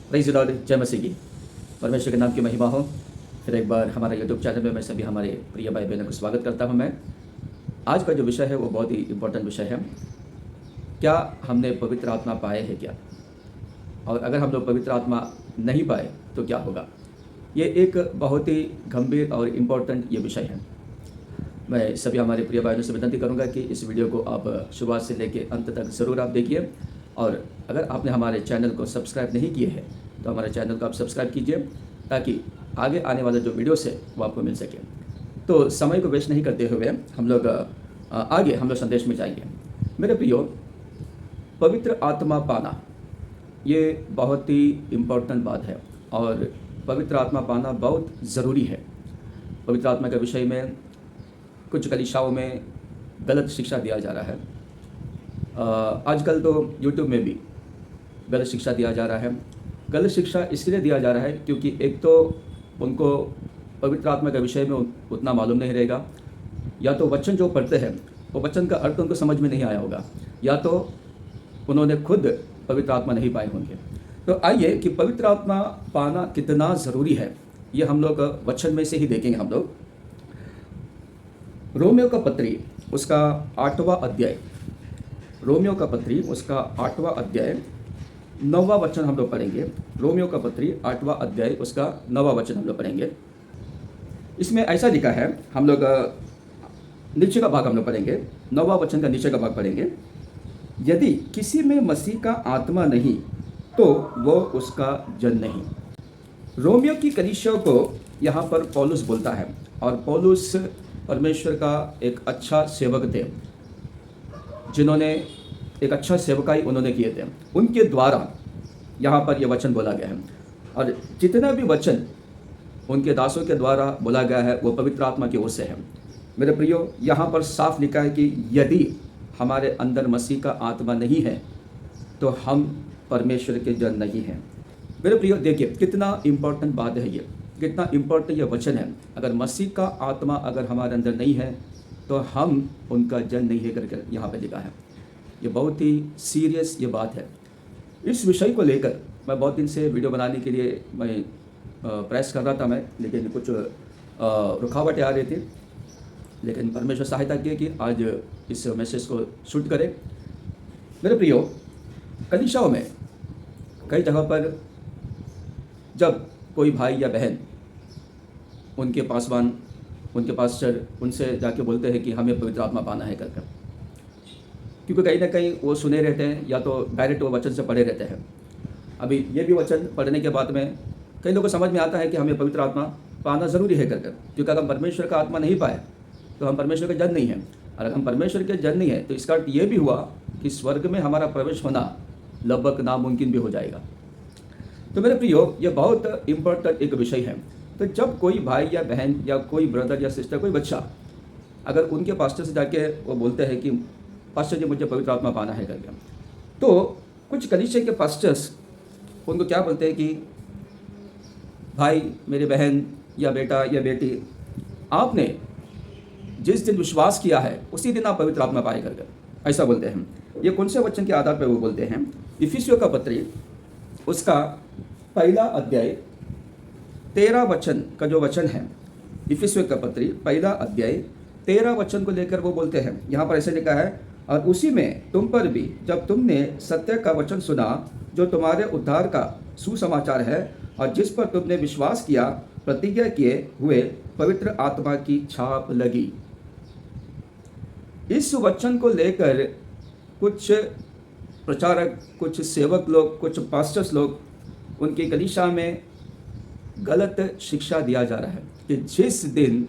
Praise the Lord, जय मसीह की। परमेश्वर के नाम की महिमा हो। फिर एक बार हमारे यूट्यूब चैनल में मैं सभी हमारे प्रिय भाई बहनों को स्वागत करता हूं। मैं आज का जो विषय है वो बहुत ही इम्पोर्टेंट विषय है। क्या हमने पवित्र आत्मा पाए है क्या, और अगर हम लोग पवित्र आत्मा नहीं पाए तो क्या होगा। ये एक बहुत ही गंभीर और इम्पोर्टेंट ये विषय है। मैं सभी हमारे प्रिय भाइयों से विनती करूंगा कि इस वीडियो को आप शुरुआत से लेकर अंत तक ज़रूर आप देखिए, और अगर आपने हमारे चैनल को सब्सक्राइब नहीं किए हैं तो हमारे चैनल को आप सब्सक्राइब कीजिए, ताकि आगे आने वाला जो वीडियोस है वो आपको मिल सके। तो समय को वेस्ट नहीं करते हुए हम लोग आगे संदेश में जाएंगे। मेरे प्रियो, पवित्र आत्मा पाना ये बहुत ही इम्पोर्टेंट बात है, और पवित्र आत्मा पाना बहुत ज़रूरी है। पवित्र आत्मा के विषय में कुछ कलीसियाओं में गलत शिक्षा दिया जा रहा है। आजकल तो यूट्यूब में भी गलत शिक्षा दिया जा रहा है। गलत शिक्षा इसलिए दिया जा रहा है क्योंकि एक तो उनको पवित्र आत्मा के विषय में उतना मालूम नहीं रहेगा, या तो वचन जो पढ़ते हैं वो वचन का अर्थ उनको समझ में नहीं आया होगा, या तो उन्होंने खुद पवित्र आत्मा नहीं पाए होंगे। तो आइए कि पवित्र आत्मा पाना कितना ज़रूरी है ये हम लोग वचन में से ही देखेंगे। हम लोग रोमियो का पत्री उसका 8वां अध्याय, रोमियो का पत्री उसका 8वां अध्याय 9वां वचन हम लोग पढ़ेंगे। रोमियो का पत्री 8वां अध्याय उसका 9वां वचन हम लोग पढ़ेंगे। इसमें ऐसा लिखा है, हम लोग नीचे का भाग हम लोग पढ़ेंगे, 9वां वचन का नीचे का भाग पढ़ेंगे। यदि किसी में मसीह का आत्मा नहीं तो वो उसका जन नहीं। रोमियो की कलीसिया को यहाँ पर पौलुस बोलता है, और पौलुस परमेश्वर का एक अच्छा सेवक थे, जिन्होंने एक अच्छा सेवकाई उन्होंने किए थे। उनके द्वारा यहाँ पर यह वचन बोला गया है, और जितना भी वचन उनके दासों के द्वारा बोला गया है वो पवित्र आत्मा की ओर से है। मेरे प्रियो, यहाँ पर साफ लिखा है कि यदि हमारे अंदर मसीह का आत्मा नहीं है तो हम परमेश्वर के जन नहीं हैं। मेरे प्रियो, देखिए कितना इम्पोर्टेंट बात है ये, कितना इम्पोर्टेंट ये वचन है। अगर मसीह का आत्मा अगर हमारे अंदर नहीं है तो हम उनका जन नहीं है करके यहाँ पे लिखा है। ये बहुत ही सीरियस ये बात है। इस विषय को लेकर मैं बहुत दिन से वीडियो बनाने के लिए मैं प्रयास कर रहा था मैं, लेकिन कुछ रुकावटें आ रही थी। लेकिन परमेश्वर सहायता की कि आज इस मैसेज को शूट करें। मेरे प्रियो, कलीसियाओं में कई जगह पर जब कोई भाई या बहन उनके पासवान, उनके पास्टर उनसे जाके बोलते हैं कि हमें पवित्र आत्मा पाना है करके, क्योंकि कहीं ना कहीं वो सुने रहते हैं या तो डायरेक्ट वो वचन से पढ़े रहते हैं। अभी ये भी वचन पढ़ने के बाद में कई लोगों को समझ में आता है कि हमें पवित्र आत्मा पाना ज़रूरी है करके, क्योंकि अगर हम परमेश्वर का आत्मा नहीं पाए तो हम परमेश्वर के जन नहीं हैं। और अगर हम परमेश्वर के जन नहीं हैं तो इसका अर्थ ये भी हुआ कि स्वर्ग में हमारा प्रवेश होना लगभग नामुमकिन भी हो जाएगा। तो मेरे प्रियो, ये बहुत इम्पोर्टेंट एक विषय है। तो जब कोई भाई या बहन या कोई ब्रदर या सिस्टर, कोई बच्चा अगर उनके पास्टर से जाके वो बोलते हैं कि पास्टर जी मुझे पवित्र आत्मा पाना है करके, तो कुछ कलीसिया के पास्टर्स उनको क्या बोलते हैं कि भाई, मेरी बहन या बेटा या बेटी, आपने जिस दिन विश्वास किया है उसी दिन आप पवित्र आत्मा पाए करके, ऐसा बोलते हैं। ये कौन से वचन के आधार पर वो बोलते हैं? इफिसियों का पत्री उसका 1 अध्याय 13 वचन का जो वचन है, इफिसियों का पत्री 1 अध्याय 13 वचन को लेकर वो बोलते हैं। यहाँ पर ऐसे लिखा है, और उसी में तुम पर भी जब तुमने सत्य का वचन सुना जो तुम्हारे उद्धार का सुसमाचार है, और जिस पर तुमने विश्वास किया, प्रतिज्ञा किए हुए पवित्र आत्मा की छाप लगी। इस वचन को लेकर कुछ प्रचारक, कुछ सेवक लोग, कुछ पास्टर्स लोग उनकी कलीसिया में गलत शिक्षा दिया जा रहा है कि जिस दिन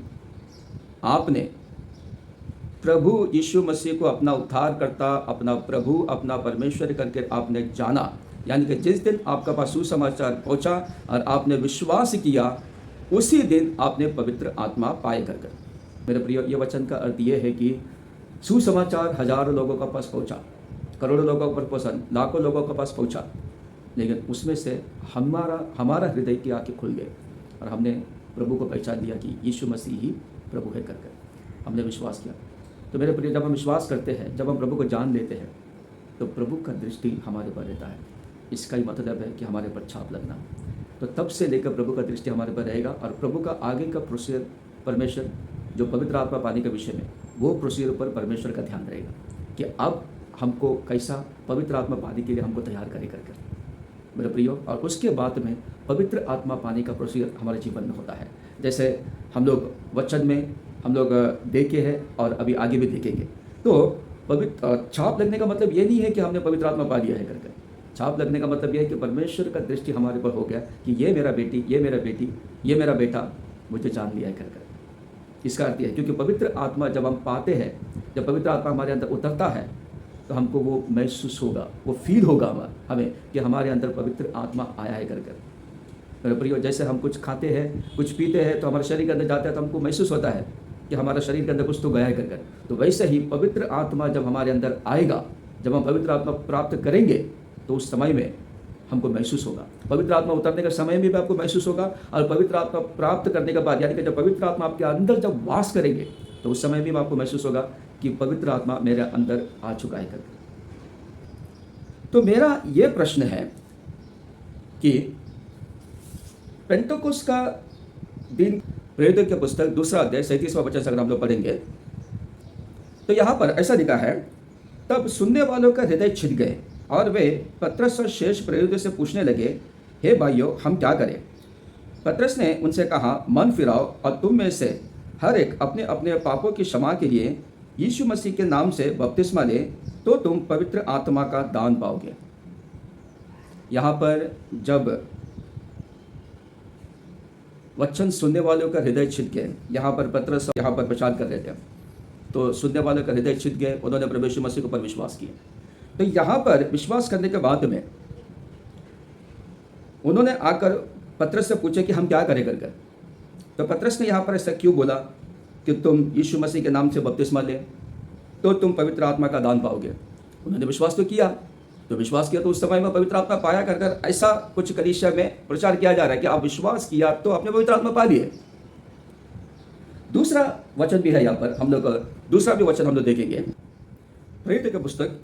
आपने प्रभु यीशु मसीह को अपना उद्धारकर्ता, अपना प्रभु, अपना परमेश्वर करके आपने जाना, यानी कि जिस दिन आपका पास सुसमाचार पहुंचा और आपने विश्वास किया, उसी दिन आपने पवित्र आत्मा पाए कर। मेरे प्रिय, ये वचन का अर्थ ये है कि सुसमाचार हजारों लोगों के पास पहुंचा, करोड़ों लोगों पर पहुंचा, लाखों लोगों के पास पहुंचा, लेकिन उसमें से हमारा हृदय की आंखें खुल गए और हमने प्रभु को पहचान लिया कि यीशु मसीह ही प्रभु है करके हमने विश्वास किया। तो मेरे प्रिय, जब हम विश्वास करते हैं, जब हम प्रभु को जान लेते हैं, तो प्रभु का दृष्टि हमारे ऊपर रहता है। इसका ही मतलब है कि हमारे पर छाप लगना। तो तब से लेकर प्रभु का दृष्टि हमारे पर रहेगा और प्रभु का आगे का प्रोसीजर परमेश्वर जो पवित्र आत्मा पाने के विषय में वो प्रोसीजर पर परमेश्वर का ध्यान रहेगा कि अब हमको कैसा पवित्र आत्मा पाने के लिए हमको तैयार करे कर मेरे प्रियो। और उसके बाद में पवित्र आत्मा पाने का प्रोसीजर हमारे जीवन में होता है, जैसे हम लोग वचन में हम लोग देखे हैं और अभी आगे भी देखेंगे। तो पवित्र छाप लगने का मतलब ये नहीं है कि हमने पवित्र आत्मा पा लिया है करके। छाप लगने का मतलब यह है कि परमेश्वर का दृष्टि हमारे पर हो गया कि ये मेरा बेटी, ये मेरा बेटी, ये मेरा बेटा, मुझे जान लिया है कर। इसका अर्थ यह है क्योंकि पवित्र आत्मा जब हम पाते हैं, जब पवित्र आत्मा हमारे अंदर उतरता है तो हमको वो महसूस होगा, वो फील होगा हमें कि हमारे अंदर पवित्र आत्मा आया है कर। मेरे प्रियो, जैसे हम कुछ खाते हैं, कुछ पीते हैं तो हमारे शरीर के अंदर जाता है तो हमको महसूस होता है कि हमारा शरीर के अंदर कुछ तो गया है कर। तो वैसे ही पवित्र आत्मा जब हमारे अंदर आएगा, जब हम पवित्र आत्मा प्राप्त करेंगे तो उस समय में हमको महसूस होगा। पवित्र आत्मा उतरने के समय में भी आपको महसूस होगा और पवित्र आत्मा प्राप्त करने के बाद, यानी कि जब पवित्र आत्मा आपके अंदर जब वास करेंगे तो उस समय भी आपको महसूस होगा कि पवित्र आत्मा मेरे अंदर आ चुका है करके। तो मेरा ये प्रश्न है कि पेंटेकोस्त का दिन, प्रेरितों की पुस्तक 2 अध्याय 37वां वचन से अगर हम लोग पढ़ेंगे तो यहाँ पर ऐसा लिखा है, तब सुनने वालों का हृदय छिद गए और वे पतरस और शेष प्रेरितों से पूछने लगे, हे भाइयों, हम क्या करें? पतरस ने उनसे कहा, मन फिराओ और तुम में से हर एक अपने अपने पापों की क्षमा के लिए यीशु मसीह के नाम से बपतिस्मा ले, तो तुम पवित्र आत्मा का दान पाओगे। यहाँ पर जब वचन सुनने वालों का हृदय छिद गए, यहाँ पर पतरस यहाँ पर प्रचार कर रहे थे, तो सुनने वालों का हृदय छिद गए, उन्होंने प्रभु यीशु मसीह के ऊपर विश्वास किया। तो यहाँ पर विश्वास करने के बाद में उन्होंने आकर पतरस से पूछे कि हम क्या करें कर। तो पतरस ने यहाँ पर ऐसा क्यों बोला कि तुम यीशु मसीह के नाम से बपतिस्मा ले तो तुम पवित्र आत्मा का दान पाओगे। उन्होंने विश्वास तो किया, तो उस समय में पवित्र आत्मा पाया कर ऐसा कुछ कलीसिया में प्रचार किया जा रहा है कि आप विश्वास किया तो आपने पवित्र आत्मा पा लिए। दूसरा वचन भी है यहाँ पर, हम लोग दूसरा भी वचन हम लोग देखेंगे। प्रेरितों की पुस्तक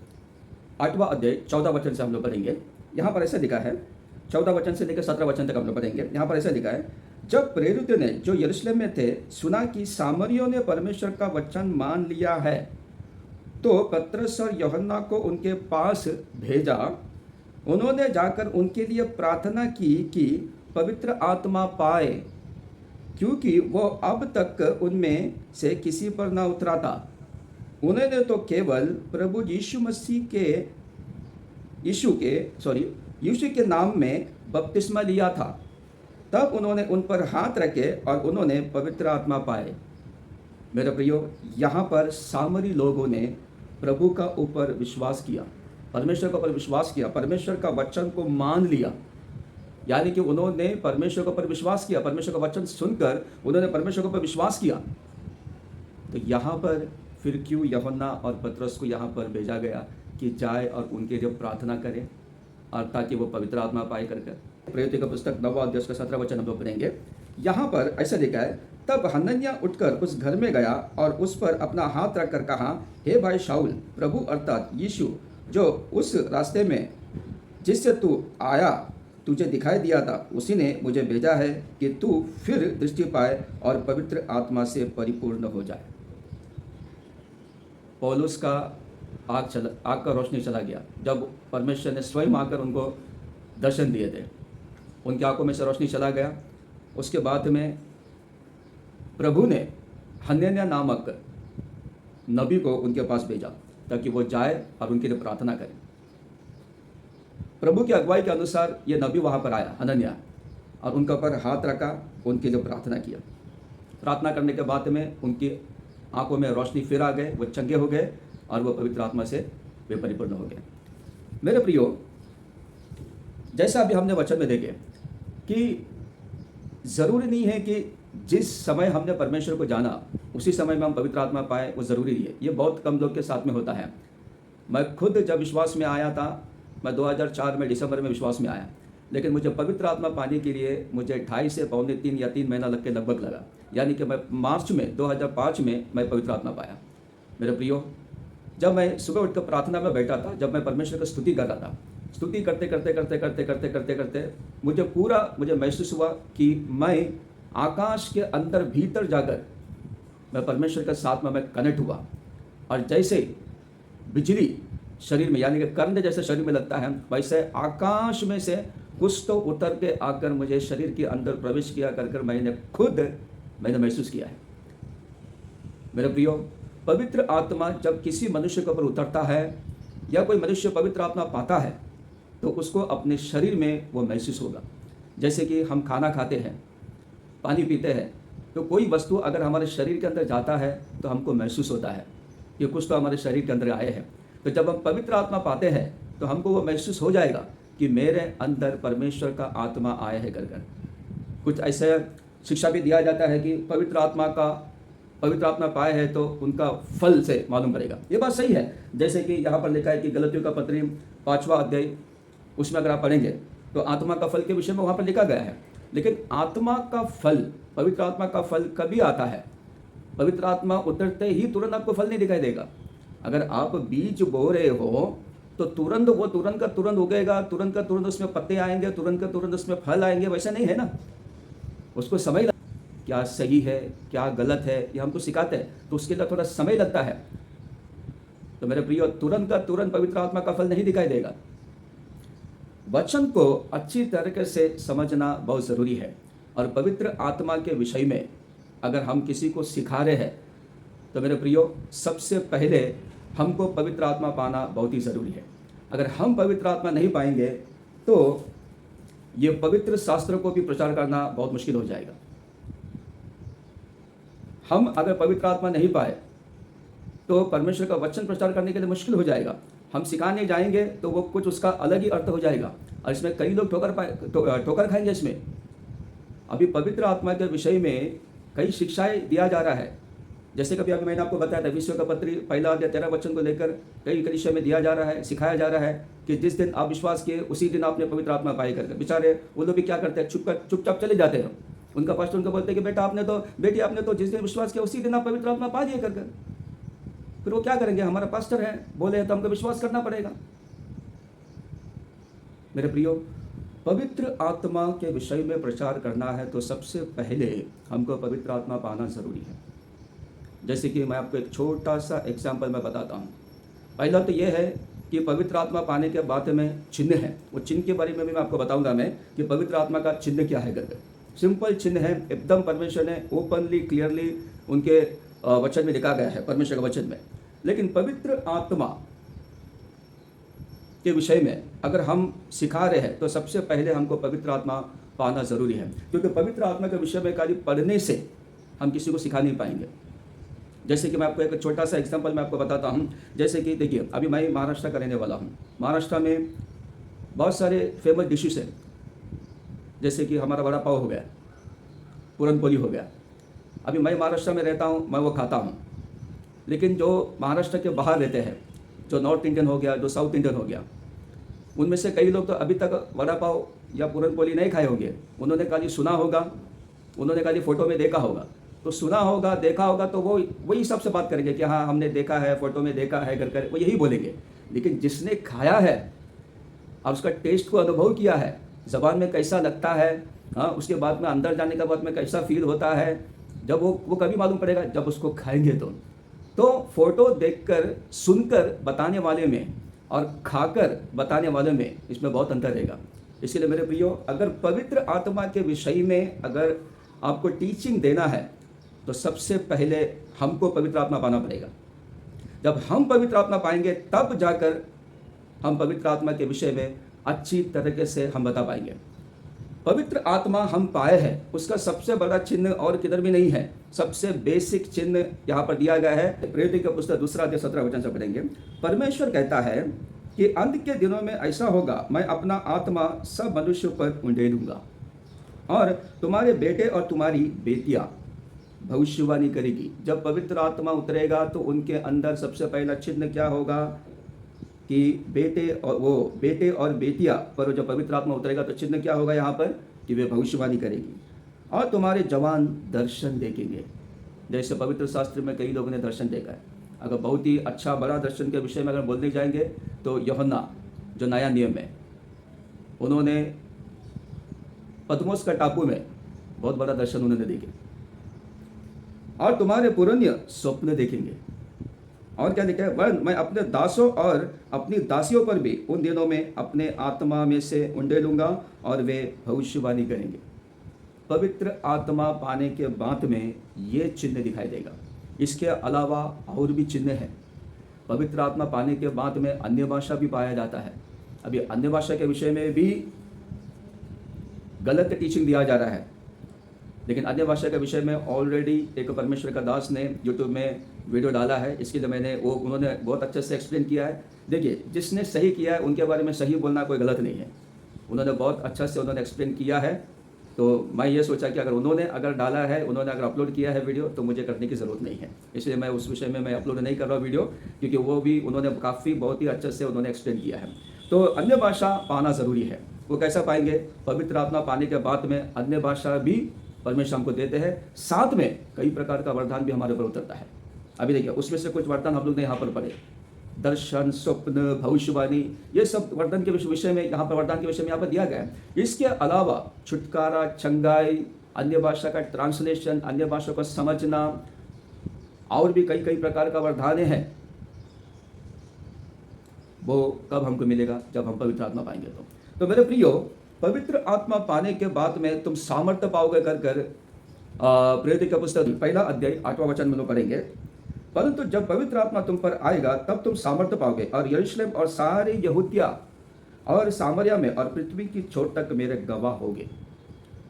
8वां अध्याय 14 वचन से हम लोग पढ़ेंगे। यहाँ पर ऐसा लिखा है, 14 वचन से लेकर 17 वचन तक हम लोग पढ़ेंगे। यहाँ पर ऐसा लिखा है, जब प्रेरितों ने जो यरूशलेम में थे सुना कि सामरियों ने परमेश्वर का वचन मान लिया है, तो पतरस और यूहन्ना को उनके पास भेजा। उन्होंने जाकर उनके लिए प्रार्थना की कि पवित्र आत्मा पाए, क्योंकि वो अब तक उनमें से किसी पर न उतरा था। उन्होंने तो केवल प्रभु यीशु के नाम में बपतिस्मा लिया था। तब उन्होंने उन पर हाथ रखे और उन्होंने पवित्र आत्मा पाए। मेरे प्रियो, यहाँ पर सामरी लोगों ने प्रभु का ऊपर विश्वास किया, परमेश्वर के ऊपर विश्वास किया, परमेश्वर का वचन को मान लिया, यानी कि उन्होंने परमेश्वर के ऊपर विश्वास किया, परमेश्वर का वचन सुनकर उन्होंने परमेश्वर के ऊपर विश्वास किया। तो यहाँ पर फिर क्यों यूहन्ना और पतरस को यहाँ पर भेजा गया कि जाए और उनके लिए प्रार्थना करें और ताकि वो पवित्र आत्मा पाए कर। प्रेरितों की पुस्तक 9वां अध्याय 17 वचन हम लोग पढ़ेंगे। यहाँ पर ऐसा लिखा है, तब हनन्याह उठकर उस घर में गया और उस पर अपना हाथ रखकर कहा, हे भाई शाऊल, प्रभु अर्थात यीशु जो उस रास्ते में जिससे तू आया तुझे दिखाई दिया था, उसी ने मुझे भेजा है कि तू फिर दृष्टि पाए और पवित्र आत्मा से परिपूर्ण हो जाए। पौलुस का आग का रोशनी चला गया जब परमेश्वर ने स्वयं आकर उनको दर्शन दिए थे, उनकी आंखों में से रोशनी चला गया। उसके बाद में प्रभु ने हनन्याह नामक नबी को उनके पास भेजा ताकि वो जाए और उनके लिए प्रार्थना करे। प्रभु की अगुवाई के अनुसार ये नबी वहाँ पर आया हनन्याह, और उनके ऊपर हाथ रखा, उनके लिए प्रार्थना किया। प्रार्थना करने के बाद में उनकी आंखों में रोशनी फिर आ गए, वो चंगे हो गए और वो पवित्र आत्मा से वे परिपूर्ण हो गए। मेरे प्रियो, जैसा अभी हमने वचन में देखे कि ज़रूरी नहीं है कि जिस समय हमने परमेश्वर को जाना उसी समय में हम पवित्र आत्मा पाए, वो ज़रूरी नहीं है। ये बहुत कम लोग के साथ में होता है। मैं खुद जब विश्वास में आया था, मैं 2004 में दिसंबर में विश्वास में आया, लेकिन मुझे पवित्र आत्मा पाने के लिए मुझे 2.5 से 3 या 3 महीना लग के लगभग लगा। यानी कि मैं मार्च में 2005 में मैं पवित्र आत्मा पाया। मेरे प्रियो, जब मैं सुबह उठकर प्रार्थना में बैठा था, जब मैं परमेश्वर की स्तुति कर रहा था, स्तुति करते करते करते करते करते करते करते मुझे महसूस हुआ कि मैं आकाश के अंदर भीतर जाकर मैं परमेश्वर के साथ में मैं कनेक्ट हुआ। और जैसे बिजली शरीर में यानी कि करंट जैसे शरीर में लगता है, वैसे आकाश में से कुछ तो उतर के आकर मुझे शरीर के अंदर प्रवेश किया कर मैंने महसूस किया है। मेरे प्रियो, पवित्र आत्मा जब किसी मनुष्य के ऊपर उतरता है या कोई मनुष्य पवित्र आत्मा पाता है तो उसको अपने शरीर में वो महसूस होगा। जैसे कि हम खाना खाते हैं, पानी पीते हैं, तो कोई वस्तु अगर हमारे शरीर के अंदर जाता है तो हमको महसूस होता है कि कुछ तो हमारे शरीर के अंदर आए हैं। तो जब हम पवित्र आत्मा पाते हैं तो हमको वो महसूस हो जाएगा कि मेरे अंदर परमेश्वर का आत्मा आया है कर। कुछ ऐसा शिक्षा भी दिया जाता है कि पवित्र आत्मा पाए है तो उनका फल से मालूम पड़ेगा। ये बात सही है। जैसे कि यहाँ पर लिखा है कि गलतियों का पत्री 5वां अध्याय, उसमें अगर आप पढ़ेंगे तो आत्मा का फल के विषय में वहाँ पर लिखा गया है। लेकिन आत्मा का फल, पवित्र आत्मा का फल कभी आता है? पवित्र आत्मा उतरते ही तुरंत आपको फल नहीं दिखाई देगा। अगर आप बीज बो रहे हो तो तुरंत का तुरंत उगेगा, तुरंत का तुरंत उसमें पत्ते आएंगे, तुरंत का तुरंत उसमें फल आएंगे, वैसा नहीं है ना। उसको समय क्या सही है क्या गलत है ये हमको सिखाते हैं, तो उसके लिए थोड़ा समय लगता है। तो मेरे प्रियो, तुरंत का तुरंत पवित्र आत्मा का फल नहीं दिखाई देगा। वचन को अच्छी तरीके से समझना बहुत ज़रूरी है। और पवित्र आत्मा के विषय में अगर हम किसी को सिखा रहे हैं तो मेरे प्रियो, सबसे पहले हमको पवित्र आत्मा पाना बहुत ही ज़रूरी है। अगर हम पवित्र आत्मा नहीं पाएंगे तो ये पवित्र शास्त्रों को भी प्रचार करना बहुत मुश्किल हो जाएगा। हम अगर पवित्र आत्मा नहीं पाए तो परमेश्वर का वचन प्रचार करने के लिए मुश्किल हो जाएगा। हम सिखाने जाएंगे तो वो कुछ उसका अलग ही अर्थ हो जाएगा और इसमें कई लोग ठोकर खाएंगे। इसमें अभी पवित्र आत्मा के विषय में कई शिक्षाएं दिया जा रहा है। जैसे कभी अभी मैंने आपको बताया था, विश्व का पत्री 1 अध्याय 13 वचन को लेकर कई विषय में दिया जा रहा है, सिखाया जा रहा है कि जिस दिन आप विश्वास किए उसी दिन आपने पवित्र आत्मा पाई करके। बेचारे वो लोग भी क्या करते हैं, चुपचाप चले जाते हैं। उनका पास्टर उनको बोलते हैं कि बेटी आपने तो जिस दिन विश्वास किया उसी दिन आप पवित्र आत्मा पा दिए करके। फिर वो क्या करेंगे? हमारा पास्टर है, बोले हैं तो हमको विश्वास करना पड़ेगा। मेरे प्रियो, पवित्र आत्मा के विषय में प्रचार करना है तो सबसे पहले हमको पवित्र आत्मा पाना ज़रूरी है। जैसे कि मैं आपको एक छोटा सा एग्जाम्पल मैं बताता हूँ। पहला तो ये है कि पवित्र आत्मा पाने के बाद में चिन्ह है, वो चिन्ह के बारे में भी मैं आपको बताऊंगा मैं कि पवित्र आत्मा का चिन्ह क्या है करके। सिंपल चिन्ह है, एकदम परमेश्वर ने ओपनली क्लियरली उनके वचन में लिखा गया है, परमेश्वर के वचन में। लेकिन पवित्र आत्मा के विषय में अगर हम सिखा रहे हैं तो सबसे पहले हमको पवित्र आत्मा पाना ज़रूरी है, क्योंकि पवित्र आत्मा के विषय में खाली पढ़ने से हम किसी को सिखा नहीं पाएंगे। जैसे कि मैं आपको एक छोटा सा एग्जांपल मैं आपको बताता हूँ। जैसे कि देखिए, अभी मैं महाराष्ट्र का रहने वाला हूँ। महाराष्ट्र में बहुत सारे फेमस डिशेस हैं, जैसे कि हमारा वड़ा पाव हो गया, पूरनपोली हो गया। अभी मैं महाराष्ट्र में रहता हूँ, मैं वो खाता हूँ। लेकिन जो महाराष्ट्र के बाहर रहते हैं, जो नॉर्थ इंडियन हो गया, जो साउथ इंडियन हो गया, उनमें से कई लोग तो अभी तक वड़ा पाव या पूरनपोली नहीं खाए होंगे। उन्होंने खाली सुना होगा, उन्होंने खाली फ़ोटो में देखा होगा। तो सुना होगा, देखा होगा तो वो वही सबसे बात करेंगे कि हाँ हमने देखा है, फ़ोटो में देखा है कर वो यही बोलेंगे। लेकिन जिसने खाया है और उसका टेस्ट को अनुभव किया है, ज़बान में कैसा लगता है, हाँ, उसके बाद में अंदर जाने के बाद में कैसा फील होता है, जब वो कभी मालूम पड़ेगा जब उसको खाएंगे। तो फ़ोटो देखकर सुनकर बताने वाले में और खाकर बताने वाले में इसमें बहुत अंतर रहेगा। इसलिए मेरे प्रियो, अगर पवित्र आत्मा के विषय में अगर आपको टीचिंग देना है तो सबसे पहले हमको पवित्र आत्मा पाना पड़ेगा। जब हम पवित्र आत्मा पाएंगे तब जाकर हम पवित्र आत्मा के विषय में अच्छी तरीके से हम बता पाएंगे। पवित्र आत्मा हम पाए हैं, उसका सबसे बड़ा चिन्ह और किधर भी नहीं है। सबसे बेसिक चिन्ह यहाँ पर दिया गया है। प्रेरित का पुस्तक 2 अध्याय 17 वचन से पढ़ेंगे। परमेश्वर कहता है कि अंत के दिनों में ऐसा होगा, मैं अपना आत्मा सब मनुष्यों पर उंडेलूंगा और तुम्हारे बेटे और तुम्हारी बेटियां भविष्यवाणी करेगी। जब पवित्र आत्मा उतरेगा तो उनके अंदर सबसे पहला चिन्ह क्या होगा कि बेटे और बेटियां पर जब पवित्र आत्मा उतरेगा तो चिन्ह क्या होगा यहाँ पर कि वे भविष्यवाणी करेगी और तुम्हारे जवान दर्शन देखेंगे। जैसे पवित्र शास्त्र में कई लोगों ने दर्शन देखा है। अगर बहुत ही अच्छा बड़ा दर्शन के विषय में अगर बोलने जाएंगे तो यूहन्ना जो नया नियम है उन्होंने पद्मोस का टापू में बहुत बड़ा दर्शन उन्होंने देखे, और तुम्हारे पुरन्य स्वप्न देखेंगे। और क्या लिखा है, वरन मैं अपने दासों और अपनी दासियों पर भी उन दिनों में अपने आत्मा में से उंडेलूंगा और वे भविष्यवाणी करेंगे। पवित्र आत्मा पाने के बाद में ये चिन्ह दिखाई देगा। इसके अलावा और भी चिन्ह हैं। पवित्र आत्मा पाने के बाद में अन्य भाषा भी पाया जाता है। अभी अन्य भाषा के विषय में भी गलत टीचिंग दिया जा रहा है, लेकिन अन्य भाषा के विषय में ऑलरेडी एक परमेश्वर का दास ने यूट्यूब में वीडियो डाला है। इसके लिए उन्होंने बहुत अच्छे से एक्सप्लेन किया है। देखिए, जिसने सही किया है उनके बारे में सही बोलना कोई गलत नहीं है। उन्होंने बहुत अच्छा से एक्सप्लेन किया है। तो मैं ये सोचा कि अगर डाला है, उन्होंने अगर अपलोड किया है वीडियो, तो मुझे करने की ज़रूरत नहीं है। इसलिए मैं उस विषय में मैं अपलोड नहीं कर रहा हूँ वीडियो, क्योंकि वो भी उन्होंने काफ़ी बहुत ही अच्छे से एक्सप्लेन किया है। तो अन्य भाषा पाना ज़रूरी है। वो कैसा पाएंगे? पवित्र आत्मा पाने के बाद में अन्य भाषा भी परमेश्वर हमको देते हैं, साथ में कई प्रकार का वरदान भी हमारे ऊपर उतरता है। अभी देखिए, उसमें से कुछ वरदान हम लोग ने यहाँ पर पढ़े, दर्शन, स्वप्न, भविष्यवाणी, ये सब वरदान के विषय में यहाँ पर वरदान के विषय में यहाँ पर दिया गया है। इसके अलावा छुटकारा, चंगाई, अन्य भाषा का ट्रांसलेशन, अन्य भाषा को समझना, और भी कई प्रकार का वरदान है। वो कब हमको मिलेगा? जब हम पवित्र आत्मा पाएंगे। तो मेरे प्रियो, पवित्र आत्मा पाने के बाद में तुम सामर्थ्य पाओगे कर प्रेरित का पुस्तक 1 अध्याय 8वां वचन में लोग पढ़ेंगे। परंतु जब पवित्र आत्मा तुम पर आएगा तब तुम सामर्थ्य पाओगे, और यरूशलेम और सारे यहूदिया और सामरिया में और पृथ्वी की छोर तक मेरे गवाह होगे।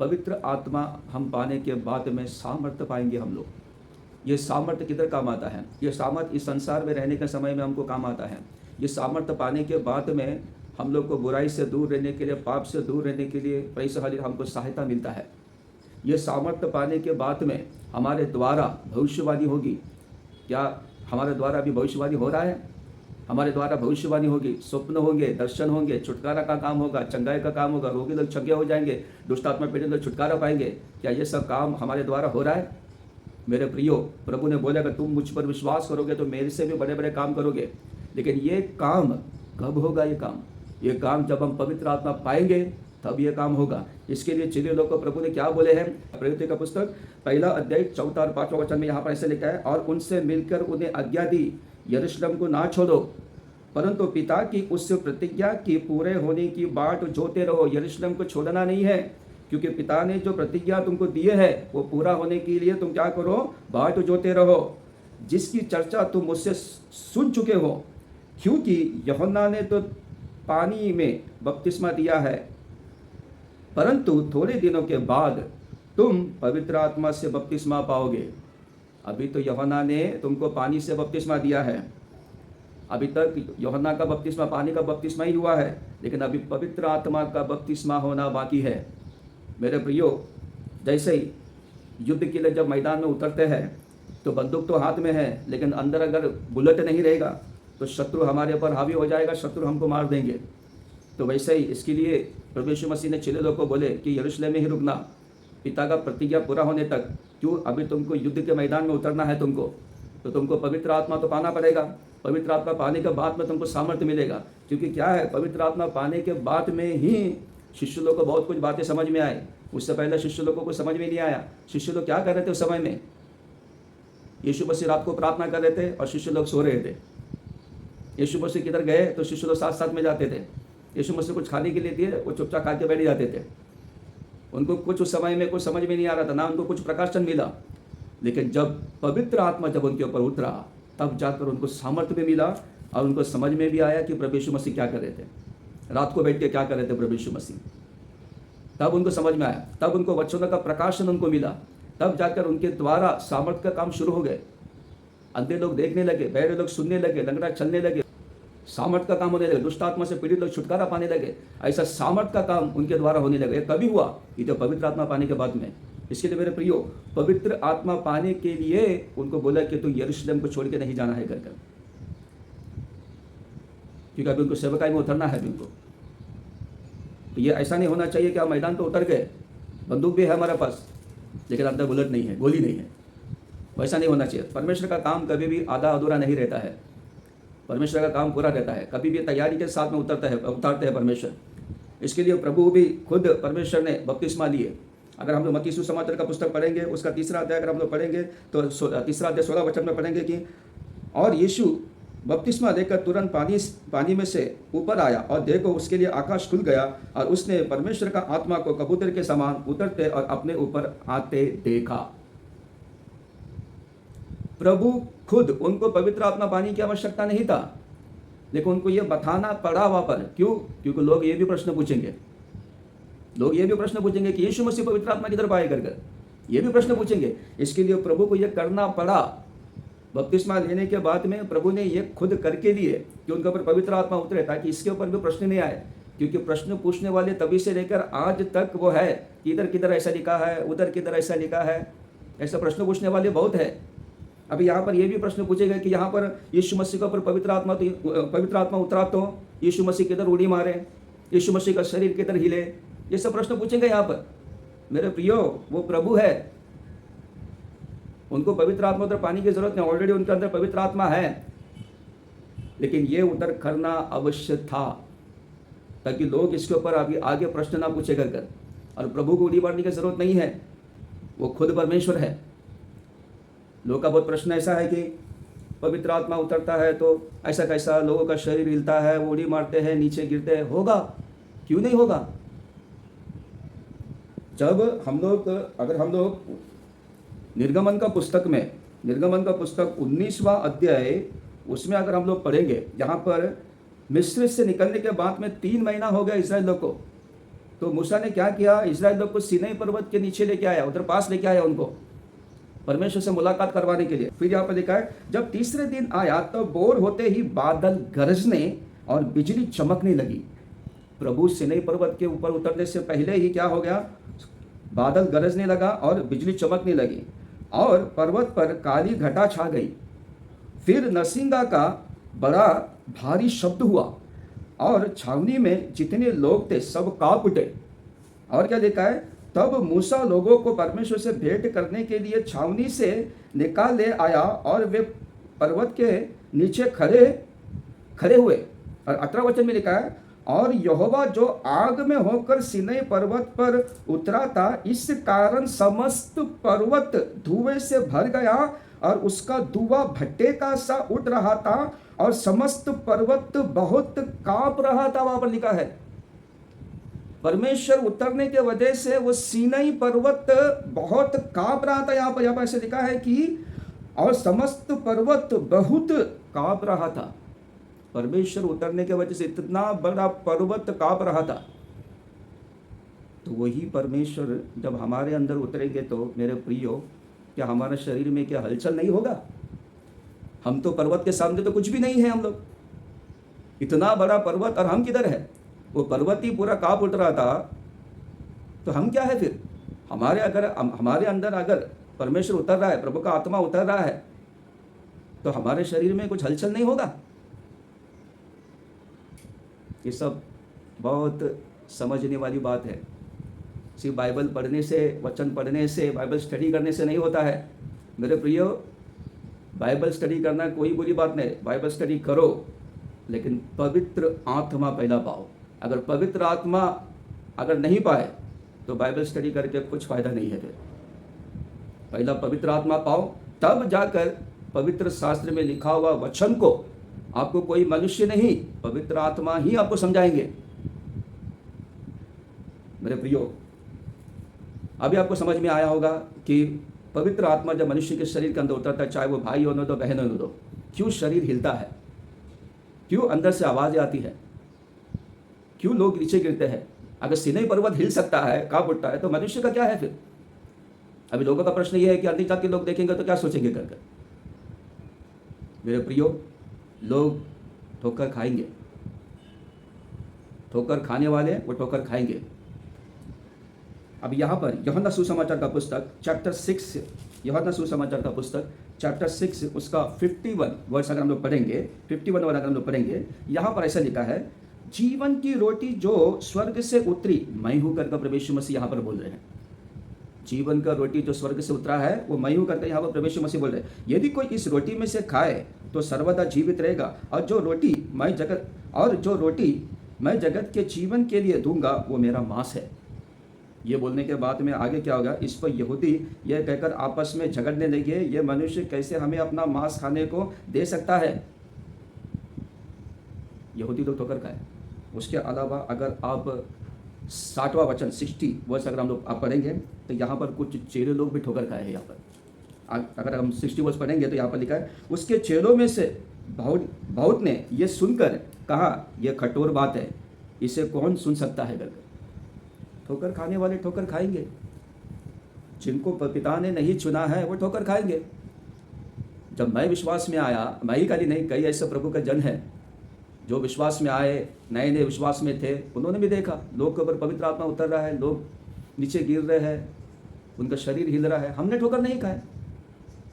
पवित्र आत्मा हम पाने के बाद में सामर्थ्य पाएंगे हम लोग। ये सामर्थ्य किधर काम आता है? ये सामर्थ्य इस संसार में रहने के समय में हमको काम आता है। ये सामर्थ्य पाने के बाद में हम लोग को बुराई से दूर रहने के लिए, पाप से दूर रहने के लिए पैसा हमको सहायता मिलता है। ये सामर्थ्य पाने के बाद में हमारे द्वारा भविष्यवाणी होगी। क्या हमारे द्वारा भी भविष्यवाणी हो रहा है? हमारे द्वारा भविष्यवाणी होगी, स्वप्न होंगे, दर्शन होंगे, छुटकारा का काम होगा, चंगाई का काम होगा, रोगी लोग चंगे हो जाएंगे, दुष्ट आत्मा पीड़ित लोग छुटकारा पाएंगे। क्या ये सब काम हमारे द्वारा हो रहा है? मेरे प्रियो, प्रभु ने बोला अगर तुम मुझ पर विश्वास करोगे तो मेरे से भी बड़े बड़े काम करोगे। लेकिन ये काम कब होगा? ये काम जब हम पवित्र आत्मा पाएंगे तब ये काम होगा। इसके लिए चलिए लोग को प्रभु ने क्या बोले हैं? प्रेरित का पुस्तक 1 अध्याय 4 और 5वां वचन में यहाँ पर ऐसे लिखा है, और उनसे मिलकर उन्हें आज्ञा दी, यरूशलेम को ना छोड़ो, परंतु पिता की उस प्रतिज्ञा की पूरे होने की बाट जोते रहो। यरूशलेम को छोड़ना नहीं है, क्योंकि पिता ने जो प्रतिज्ञा तुमको दिए है वो पूरा होने के लिए तुम क्या करो? बाट जोते रहो, जिसकी चर्चा तुम मुझसे सुन चुके हो। क्योंकि यूहन्ना ने तो पानी में बपतिस्मा दिया है, परंतु थोड़े दिनों के बाद तुम पवित्र आत्मा से बपतिस्मा पाओगे। अभी तो यूहन्ना ने तुमको पानी से बपतिस्मा दिया है। अभी तक यूहन्ना का बपतिस्मा पानी का बपतिस्मा ही हुआ है, लेकिन अभी पवित्र आत्मा का बपतिस्मा होना बाकी है। मेरे प्रियो, जैसे ही युद्ध के लिए जब मैदान में उतरते हैं तो बंदूक तो हाथ में है, लेकिन अंदर अगर बुलेट नहीं रहेगा तो शत्रु हमारे ऊपर हावी हो जाएगा, शत्रु हमको मार देंगे। तो वैसे ही इसके लिए प्रभु यीशु मसीह ने चेले लोगों को बोले कि यरूशलेम में ही रुकना, पिता का प्रतिज्ञा पूरा होने तक। क्यों? अभी तुमको युद्ध के मैदान में उतरना है तो तुमको पवित्र आत्मा तो पाना पड़ेगा। पवित्र आत्मा पाने के बाद में तुमको सामर्थ्य मिलेगा। क्योंकि क्या है, पवित्र आत्मा पाने के बाद में ही शिष्य लोग को बहुत कुछ बातें समझ में आए। उससे पहले शिष्य लोगों को समझ में नहीं आया। शिष्य लोग क्या कर रहे थे उस समय में? यीशु मसीह रात को प्रार्थना कर रहे थे और शिष्य लोग सो रहे थे। यीशु मसीह किधर गए तो शिष्य लोग साथ साथ में जाते थे। यीशु मसीह कुछ खाने के लिए दिए, वो चुपचाप खा के बैठ जाते थे। उनको कुछ उस समय में कुछ समझ में नहीं आ रहा था, ना उनको कुछ प्रकाशन मिला। लेकिन जब पवित्र आत्मा जब उनके ऊपर उतरा तब जाकर उनको सामर्थ्य भी मिला और उनको समझ में भी आया कि प्रभु यीशु मसीह क्या कर रहे थे, रात को बैठ के क्या कर रहे थे प्रभु यीशु मसीह। तब उनको समझ में आया, तब उनको वचनों का प्रकाशन उनको मिला, तब जाकर उनके द्वारा सामर्थ्य का काम शुरू हो गए। अंधे लोग देखने लगे, बहरे लोग सुनने लगे, लंगड़ा चलने लगे, सामर्थ्य का काम होने लगे, दुष्ट आत्मा से पीड़ित लोग छुटकारा पाने लगे। ऐसा सामर्थ्य का काम उनके द्वारा होने लगे। कभी हुआ? ये तो पवित्र आत्मा पाने के बाद में। इसके लिए मेरे प्रियो, पवित्र आत्मा पाने के लिए उनको बोला कि तू यरूशलेम को छोड़ के नहीं जाना है घर, क्योंकि अभी उनको सेवकाई में उतरना है। अभी उनको तो ये ऐसा नहीं होना चाहिए कि हम मैदान तो उतर गए, बंदूक भी है हमारे पास, लेकिन अंदर बुलेट नहीं है, गोली नहीं है। वैसा नहीं होना चाहिए। परमेश्वर का काम कभी भी आधा अधूरा नहीं रहता है। परमेश्वर का काम पूरा रहता है। कभी भी तैयारी के साथ में उतारते हैं परमेश्वर। इसके लिए प्रभु भी खुद परमेश्वर ने बपतिस्मा लिए। अगर हम लोग मत्ती सुसमाचार का पुस्तक पढ़ेंगे, उसका 3रा अध्याय अगर हम लोग पढ़ेंगे तो 3रा अध्याय 16 वचन में पढ़ेंगे कि और यीशु बपतिस्मा लेकर तुरंत पानी में से ऊपर आया और देखो उसके लिए आकाश खुल गया और उसने परमेश्वर का आत्मा को कबूतर के समान उतरते और अपने ऊपर आते देखा। प्रभु खुद, उनको पवित्र आत्मा पानी की आवश्यकता नहीं था, लेकिन उनको यह बताना पड़ा वहां पर। क्यों? क्योंकि लोग ये भी प्रश्न पूछेंगे, कि यीशु मसीह पवित्र आत्मा किधर पाए कर ये भी प्रश्न पूछेंगे। इसके लिए प्रभु को यह करना पड़ा। बपतिस्मा लेने के बाद में प्रभु ने ये खुद करके लिए कि उनके ऊपर पवित्र आत्मा उतरे, ताकि इसके ऊपर भी प्रश्न नहीं आए। क्योंकि प्रश्न पूछने वाले तभी से लेकर आज तक वो है कि इधर किधर ऐसा लिखा है, उधर किधर ऐसा लिखा है, ऐसा प्रश्न पूछने वाले बहुत है। अभी यहाँ पर ये भी प्रश्न पूछेगा कि यहाँ पर यीशु मसीह के ऊपर पवित्र आत्मा उतरा तो यीशु मसीह किधर उड़ी मारे, यीशु मसीह का शरीर किधर हिले, ये सब प्रश्न पूछेंगे यहाँ पर। मेरे प्रियो, वो प्रभु है, उनको पवित्र आत्मा उधर पानी की जरूरत नहीं, ऑलरेडी उनके अंदर पवित्र आत्मा है। लेकिन ये उधर करना अवश्य था, ताकि लोग इसके ऊपर अभी आगे प्रश्न ना पूछे कर। और प्रभु को उड़ी मारने की जरूरत नहीं है, वो खुद परमेश्वर है। लोग का बहुत प्रश्न ऐसा है कि पवित्र आत्मा उतरता है तो ऐसा कैसा, लोगों का शरीर हिलता है, वो उड़ी मारते हैं, नीचे गिरते हैं, होगा? क्यों नहीं होगा? जब अगर हम लोग निर्गमन का पुस्तक 19वां अध्याय, उसमें अगर हम लोग पढ़ेंगे, यहाँ पर मिस्र से निकलने के बाद में 3 महीना हो गया इस्राएल लोग को। तो मूसा ने क्या किया, इस्राएल लोग को सीनै पर्वत के नीचे लेके आया, उधर पास लेके आया उनको परमेश्वर से मुलाकात करवाने के लिए। फिर यहाँ पर लिखा है, जब तीसरे दिन आया तो भोर होते ही बादल गरजने और बिजली चमकने लगी। प्रभु सीनै पर्वत के ऊपर उतरने से पहले ही क्या हो गया, बादल गरजने लगा और बिजली चमकने लगी और पर्वत पर काली घटा छा गई। फिर नरसिंगा का बड़ा भारी शब्द हुआ और छावनी में जितने लोग थे सब कांप उठे। और क्या लिखा है, तब मूसा लोगों को परमेश्वर से भेंट करने के लिए छावनी से निकाल ले आया और वे पर्वत के नीचे खड़े हुए। और 18 वचन में लिखा है, और यहोवा जो आग में होकर सीनै पर्वत पर उतरा था, इस कारण समस्त पर्वत धुएं से भर गया और उसका धुआं भट्टे का सा उठ रहा था और समस्त पर्वत बहुत कांप रहा था। वहां पर लिखा है, परमेश्वर उतरने के वजह से वो सीनै पर्वत बहुत कांप रहा था। यहाँ पर ऐसे लिखा है कि और समस्त पर्वत बहुत कांप रहा था। परमेश्वर उतरने के वजह से इतना बड़ा पर्वत कांप रहा था। तो वही परमेश्वर जब हमारे अंदर उतरेंगे तो मेरे प्रियो, क्या हमारे शरीर में क्या हलचल नहीं होगा? हम तो पर्वत के सामने तो कुछ भी नहीं है। हम लोग इतना बड़ा पर्वत और हम किधर है? वो पर्वत ही पूरा कांप उठ रहा था, तो हम क्या है फिर? हमारे अंदर अगर परमेश्वर उतर रहा है, प्रभु का आत्मा उतर रहा है, तो हमारे शरीर में कुछ हलचल नहीं होगा? ये सब बहुत समझने वाली बात है। सिर्फ बाइबल पढ़ने से, वचन पढ़ने से, बाइबल स्टडी करने से नहीं होता है। मेरे प्रियो, बाइबल स्टडी करना कोई बुरी बात नहीं, बाइबल स्टडी करो, लेकिन पवित्र आत्मा पहला पाओ। अगर पवित्र आत्मा अगर नहीं पाए तो बाइबल स्टडी करके कुछ फ़ायदा नहीं है। फिर पहला पवित्र आत्मा पाओ, तब जाकर पवित्र शास्त्र में लिखा हुआ वचन को आपको कोई मनुष्य नहीं, पवित्र आत्मा ही आपको समझाएंगे। मेरे प्रियो, अभी आपको समझ में आया होगा कि पवित्र आत्मा जब मनुष्य के शरीर के अंदर उतरता है, चाहे वो भाई होने दो, बहन होने दो, क्यों शरीर हिलता है, क्यों अंदर से आवाज़ें आती है, क्यों लोग नीचे गिरते हैं? अगर सीनै पर्वत हिल सकता है, कांप उठता है, तो मनुष्य का क्या है फिर? अभी लोगों का प्रश्न यह है कि अन्य जाति के लोग देखेंगे तो क्या सोचेंगे कर। मेरे प्रियो, लोग ठोकर खाएंगे, ठोकर खाने वाले वो ठोकर खाएंगे। अब यहाँ पर यूहन्ना सुसमाचार का पुस्तक चैप्टर 6, यूहन्ना सुसमाचार का पुस्तक चैप्टर 6 उसका 51 वर्ष अगर हम लोग पढ़ेंगे, 51 वर्ष अगर हम लोग पढ़ेंगे, यहाँ पर ऐसा लिखा है, जीवन की रोटी जो स्वर्ग से उतरी मैं हूँ करके प्रभु यीशु मसीह यहाँ पर बोल रहे हैं। जीवन का रोटी जो स्वर्ग से उतरा है वो मैं हूँ करके यहाँ पर प्रभु यीशु मसीह बोल रहे हैं। यदि कोई इस रोटी में से खाए तो सर्वदा जीवित रहेगा, और जो रोटी मैं जगत के जीवन के लिए दूंगा, वो मेरा मांस है। ये बोलने के बाद में आगे क्या होगा, इस पर यहूदी यह कहकर आपस में झगड़ने लगे, ये मनुष्य कैसे हमें अपना मांस खाने को दे सकता है। यहूदी लोग ठोकर खाए। उसके अलावा अगर आप 60वां वचन 60 वर्ष अगर हम लोग आप पढ़ेंगे तो यहाँ पर कुछ चेले लोग भी ठोकर खाए हैं। यहाँ पर अगर हम 60 वर्ष पढ़ेंगे तो यहाँ पर लिखा है, उसके चेलों में से बहुत ने ये सुनकर कहा, यह कठोर बात है, इसे कौन सुन सकता है। करके ठोकर खाने वाले ठोकर खाएंगे, जिनको पिता ने नहीं चुना है वो ठोकर खाएंगे। जब मैं विश्वास में आया, मैं ही खाली नहीं, कई ऐसे प्रभु का जन है जो विश्वास में आए, नए नए विश्वास में थे, उन्होंने भी देखा लोग के ऊपर पवित्र आत्मा उतर रहा है, लोग नीचे गिर रहे हैं, उनका शरीर हिल रहा है। हमने ठोकर नहीं खाए,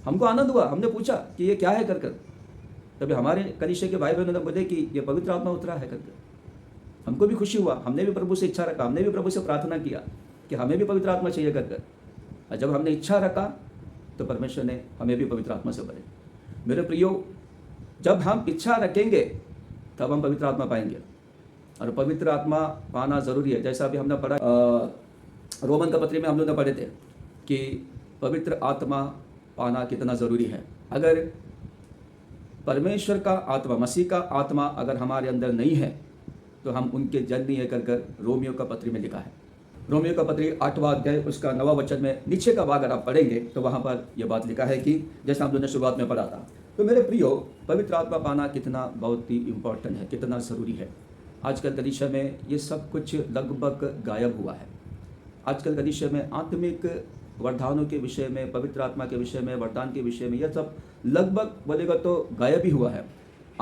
हमको आनंद हुआ, हमने पूछा कि ये क्या है कर कर। तभी हमारे कलीसिया के भाई बहनों ने बोले कि ये पवित्र आत्मा उतरा है करके। हमको भी खुशी हुआ, हमने भी प्रभु से इच्छा रखा, हमने भी प्रभु से प्रार्थना किया कि हमें भी पवित्र आत्मा चाहिए कर कर। और जब हमने इच्छा रखा तो परमेश्वर ने हमें भी पवित्र आत्मा से भरे। मेरे प्रियो, जब हम इच्छा रखेंगे तब हम पवित्र आत्मा पाएंगे, और पवित्र आत्मा पाना ज़रूरी है। जैसा अभी हमने पढ़ा रोमन का पत्री में हम लोग ने पढ़े थे कि पवित्र आत्मा पाना कितना ज़रूरी है। अगर परमेश्वर का आत्मा, मसीह का आत्मा अगर हमारे अंदर नहीं है तो हम उनके जन नहीं है कर कर रोमियो का पत्री में लिखा है। रोमियो का पत्री 8वां अध्याय उसका 9वां वचन में नीचे का भाग अगर आप पढ़ेंगे तो वहाँ पर यह बात लिखा है कि जैसा हम लोगों ने शुरुआत में पढ़ा था। तो मेरे प्रियो, पवित्र आत्मा पाना कितना बहुत ही इम्पोर्टेंट है, कितना ज़रूरी है। आजकल कलीसिया में ये सब कुछ लगभग गायब हुआ है। आजकल कलीसिया में आत्मिक वरदानों के विषय में, पवित्र आत्मा के विषय में, वरदान के विषय में, यह सब लगभग बोलेगा तो गायब ही हुआ है।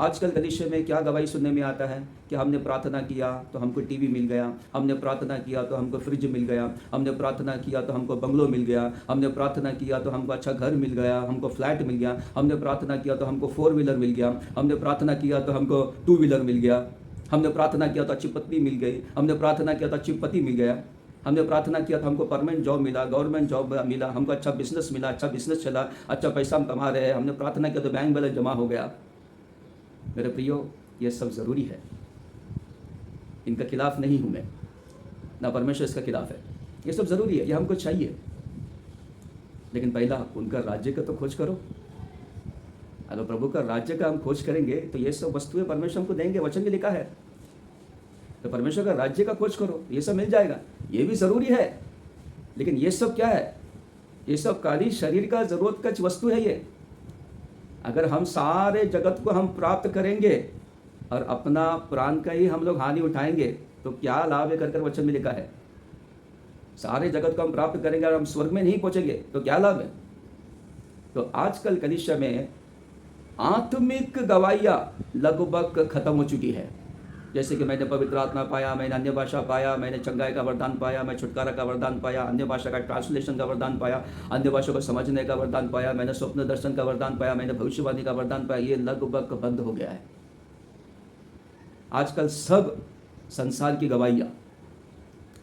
आजकल कलीसिया में क्या गवाही सुनने में आता है कि हमने प्रार्थना किया तो हमको टीवी मिल गया, हमने प्रार्थना किया तो हमको फ्रिज मिल गया, हमने प्रार्थना किया तो हमको बंगलो मिल गया, हमने प्रार्थना किया तो हमको अच्छा घर मिल गया, हमको फ्लैट मिल गया, हमने प्रार्थना किया तो हमको 4 व्हीलर मिल गया, हमने प्रार्थना किया तो हमको 2 व्हीलर मिल गया, हमने प्रार्थना किया तो अच्छी पत्नी मिल गई, हमने प्रार्थना किया तो अच्छी पति मिल गया, हमने प्रार्थना किया तो हमको परमानेंट जॉब मिला, गवर्नमेंट जॉब मिला, हमको अच्छा बिजनेस मिला, अच्छा बिजनेस चला, अच्छा पैसा हम कमा रहे हैं, हमने प्रार्थना किया तो बैंक बैलेंस जमा हो गया। मेरे प्रियो, ये सब ज़रूरी है, इनका खिलाफ नहीं हूँ मैं, ना परमेश्वर इसका खिलाफ है। ये सब ज़रूरी है, ये हमको चाहिए, लेकिन पहला उनका राज्य का तो खोज करो। अगर प्रभु का राज्य का हम खोज करेंगे तो ये सब वस्तुएं परमेश्वर हमको देंगे, वचन में लिखा है। तो परमेश्वर का राज्य का खोज करो, ये सब मिल जाएगा। ये भी ज़रूरी है, लेकिन ये सब क्या है, ये सब खाली शरीर का ज़रूरत का वस्तु है। ये अगर हम सारे जगत को हम प्राप्त करेंगे और अपना प्राण का ही हम लोग हानि उठाएंगे तो क्या लाभ है कर वचन में लिखा है। सारे जगत को हम प्राप्त करेंगे और हम स्वर्ग में नहीं पहुंचेंगे तो क्या लाभ है। तो आजकल कलीसिया में आत्मिक गवाहियाँ लगभग खत्म हो चुकी है। जैसे कि मैंने पवित्र आत्मा पाया, मैंने अन्य भाषा पाया, मैंने चंगाई का वरदान पाया, मैं छुटकारा का वरदान पाया, अन्य भाषा का ट्रांसलेशन का वरदान पाया, अन्य भाषा को समझने का वरदान पाया, मैंने स्वप्न दर्शन का वरदान पाया, मैंने भविष्यवाणी का वरदान पाया। ये लगभग बंद हो गया है। आजकल सब संसार की गवाहियाँ,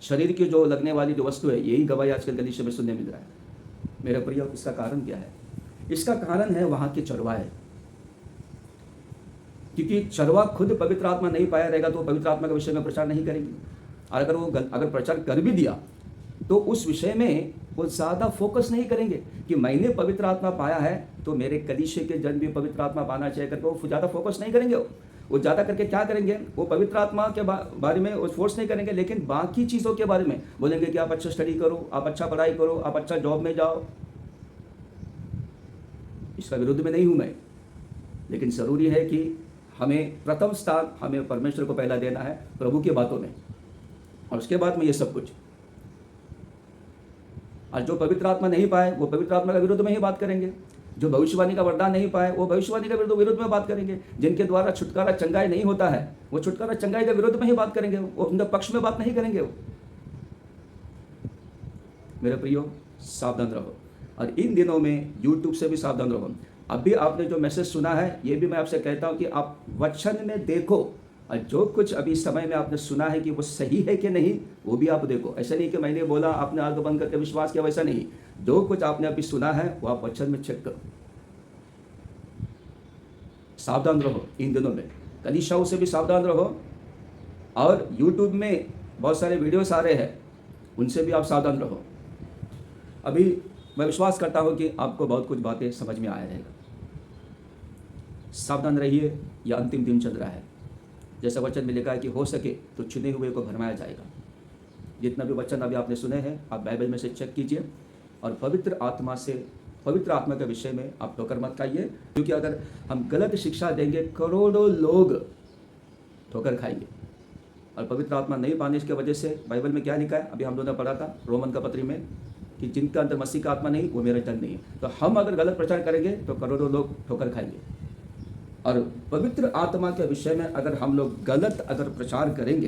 शरीर की जो लगने वाली जो वस्तु है, यही गवाही आजकल कलीसिया में सुनने मिल रहा है। मेरे प्रिय, इसका कारण क्या है? इसका कारण है वहाँ के चरवाहे। क्योंकि चरवा खुद पवित्र आत्मा नहीं पाया रहेगा तो पवित्र आत्मा के विषय में प्रचार नहीं करेंगे, और अगर वो अगर प्रचार कर भी दिया तो उस विषय में वो ज़्यादा फोकस नहीं करेंगे कि मैंने पवित्र आत्मा पाया है तो मेरे कलीसिया के जन भी पवित्र आत्मा पाना चाहिए करके वो ज़्यादा फोकस नहीं करेंगे। वो ज़्यादा करके क्या करेंगे, वो पवित्र आत्मा के बारे में वो फोर्स नहीं करेंगे, लेकिन बाकी चीज़ों के बारे में बोलेंगे कि आप अच्छा स्टडी करो, आप अच्छा पढ़ाई करो, आप अच्छा जॉब में जाओ। इसका विरुद्ध में नहीं हूँ मैं, लेकिन ज़रूरी है कि हमें प्रथम स्थान हमें परमेश्वर को पहला देना है प्रभु की बातों में, और उसके बाद में ये सब कुछ। और जो पवित्र आत्मा नहीं पाए वो पवित्र आत्मा के विरुद्ध में ही बात करेंगे, जो भविष्यवाणी का वरदान नहीं पाए वो भविष्यवाणी के विरुद्ध में बात करेंगे, जिनके द्वारा छुटकारा चंगाई नहीं होता है वो छुटकारा चंगाई के विरुद्ध में ही बात करेंगे, वो उनके पक्ष में बात नहीं करेंगे। वो मेरे प्रियो, सावधान रहो, और इन दिनों में यूट्यूब से भी सावधान रहो। अभी आपने जो मैसेज सुना है ये भी मैं आपसे कहता हूँ कि आप वचन में देखो, और जो कुछ अभी इस समय में आपने सुना है कि वो सही है कि नहीं वो भी आप देखो। ऐसा नहीं कि मैंने बोला आपने आंख बंद करके विश्वास किया, वैसा नहीं। जो कुछ आपने अभी सुना है वो आप वचन में चेक करो। सावधान रहो इन दिनों में, कलीसियाओं से भी सावधान रहो, और यूट्यूब में बहुत सारे वीडियोस आ रहे हैं, उनसे भी आप सावधान रहो। अभी मैं विश्वास करता हूँ कि आपको बहुत कुछ बातें समझ में आया रहेगा। सावधान रहिए, यह अंतिम दिन चल रहा है। जैसा वचन में लिखा है कि हो सके तो चुने हुए को भरमाया जाएगा। जितना भी वचन अभी आपने सुने हैं, आप बाइबल में से चेक कीजिए और पवित्र आत्मा के विषय में आप ठोकर मत खाइए, क्योंकि अगर हम गलत शिक्षा देंगे करोड़ों लोग ठोकर खाएंगे। और पवित्र आत्मा नहीं पाने की वजह से बाइबल में क्या लिखा है, अभी हम लोगों ने पढ़ा था रोमन का पत्री में, कि जिनका अंदर मसीह का आत्मा नहीं वो मेरा जन नहीं है। तो हम अगर गलत प्रचार करेंगे तो करोड़ों लोग ठोकर खाएंगे। और पवित्र आत्मा के विषय में अगर हम लोग गलत अगर प्रचार करेंगे,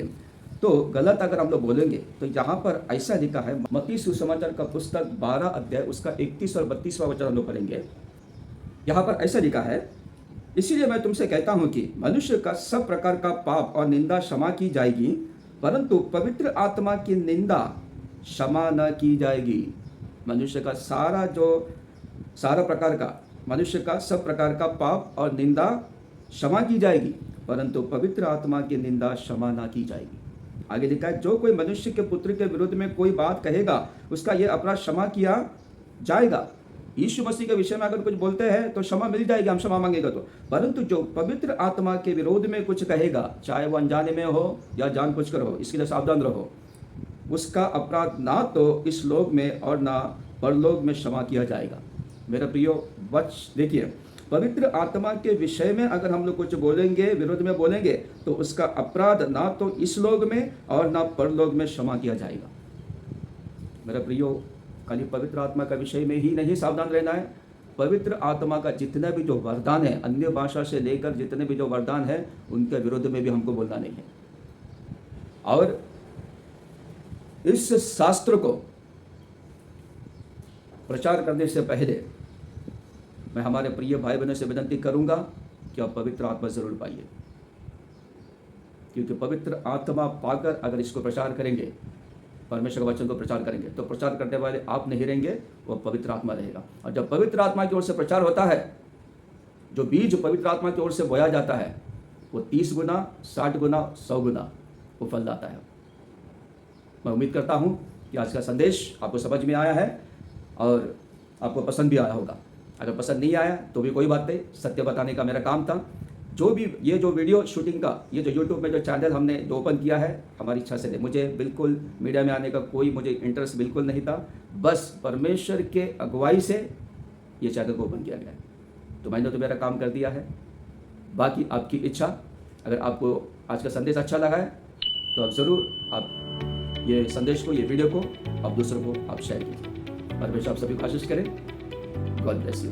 तो गलत अगर हम लोग बोलेंगे, तो यहाँ पर ऐसा लिखा है, मत्ती सुसमाचार का पुस्तक 12 अध्याय उसका 31 और 32वां वचन हम लोग पढ़ेंगे। यहाँ पर ऐसा लिखा है, इसीलिए मैं तुमसे कहता हूँ कि मनुष्य का सब प्रकार का पाप और निंदा क्षमा की जाएगी, परंतु पवित्र आत्मा की निंदा क्षमा न की जाएगी। मनुष्य का मनुष्य का सब प्रकार का पाप और निंदा क्षमा की जाएगी, परंतु पवित्र आत्मा की निंदा क्षमा ना की जाएगी। आगे लिखा है, जो कोई मनुष्य के पुत्र के विरुद्ध में कोई बात कहेगा, उसका यह अपराध क्षमा किया जाएगा। यीशु मसीह के विषय में अगर कुछ बोलते हैं तो क्षमा मिल जाएगी, हम क्षमा मांगेगा तो। परंतु जो पवित्र आत्मा के विरोध में कुछ कहेगा, चाहे वो अनजाने में हो या जानबूझकर हो, इसके लिए सावधान रहो। उसका अपराध ना तो इस लोक में और ना परलोक में क्षमा किया जाएगा। मेरा प्रियो देखिए, पवित्र आत्मा के विषय में अगर हम लोग कुछ बोलेंगे, विरोध में बोलेंगे, तो उसका अपराध ना तो इस लोक में और ना परलोक में क्षमा किया जाएगा। मेरा प्रियो, खाली पवित्र आत्मा का विषय में ही नहीं सावधान रहना है, पवित्र आत्मा का जितने भी जो वरदान है, अन्य भाषा से लेकर जितने भी जो वरदान है, उनके विरोध में भी हमको बोलना नहीं है। और इस शास्त्र को प्रचार करने से पहले मैं हमारे प्रिय भाई बहनों से विनती करूंगा कि आप पवित्र आत्मा जरूर पाइए, क्योंकि पवित्र आत्मा पाकर अगर इसको प्रचार करेंगे, परमेश्वर के वचन को प्रचार करेंगे, तो प्रचार करने वाले आप नहीं रहेंगे, वो पवित्र आत्मा रहेगा। और जब पवित्र आत्मा की ओर से प्रचार होता है, जो बीज पवित्र आत्मा की ओर से बोया जाता है, वो 30 गुना, 60 गुना, 100 गुना वो फल लाता है। मैं उम्मीद करता हूँ कि आज का संदेश आपको समझ में आया है और आपको पसंद भी आया होगा। अगर पसंद नहीं आया तो भी कोई बात नहीं, सत्य बताने का मेरा काम था। जो भी ये जो वीडियो शूटिंग का ये जो यूट्यूब में जो चैनल हमने जो ओपन किया है, हमारी इच्छा से नहीं, मुझे बिल्कुल मीडिया में आने का कोई मुझे इंटरेस्ट बिल्कुल नहीं था। बस परमेश्वर के अगुवाई से ये चैनल को ओपन किया गया है, तो मैंने तो मेरा काम कर दिया है। बाकी आपकी इच्छा। अगर आपको आज का संदेश अच्छा लगा है तो आप ज़रूर आप ये संदेश को, ये वीडियो को आप दूसरों को आप शेयर कीजिए। परमेश्वर आप सभी को आशीष करें। God bless you.